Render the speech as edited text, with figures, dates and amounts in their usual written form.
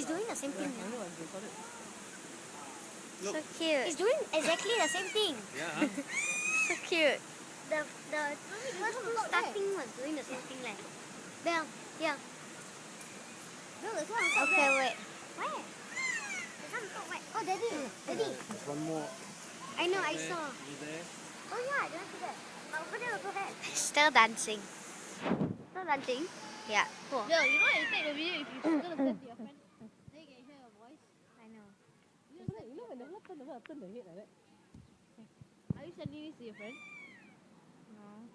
He's doing the same thing now. So cute. He's doing exactly the same thing. Yeah. So cute. The first two starting was doing the same thing like. Bell, yeah. No, there's one on top Okay, there. wait. Where? There's one on top, wait. Oh, Daddy. Daddy. There's one more. I know, I saw. You there? Oh yeah, I don't see that. But over there also have. Still dancing. Still dancing? Yeah. Cool. Yo, you know you take the video if you're gonna send to your friend, then you can hear your voice. I know. You know when the whole turn the head like that. Are you sending this to your friend? No.